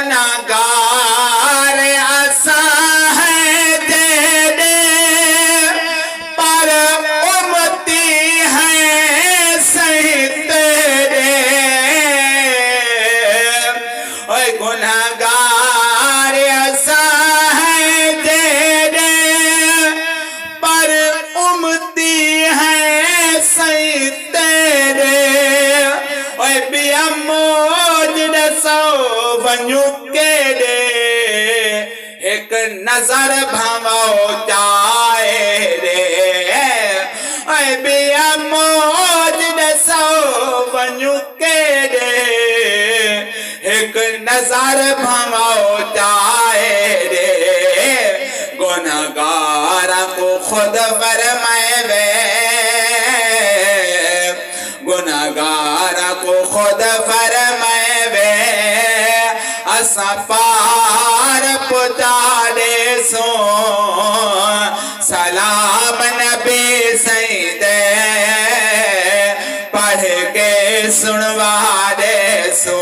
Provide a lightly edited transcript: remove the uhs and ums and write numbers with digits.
गुनाहगार असा है दे दे पर उम्मती है सही तेरे ओए गुनाहगार असा है दे दे पर उम्मती है सही तेरे ओए बियामोज दसो वञू केॾे एक नजर भावो चाहे रे ओए बियामोज दसो वञू केॾे एक नजर भावो चाहे रे गुनाहगार को खुद फरमाए वे गुनाहगार को खुद फरमाए वे असा पार पुजा दे सो सलाम नबी सईदे पढ़ के सुनवा दे सो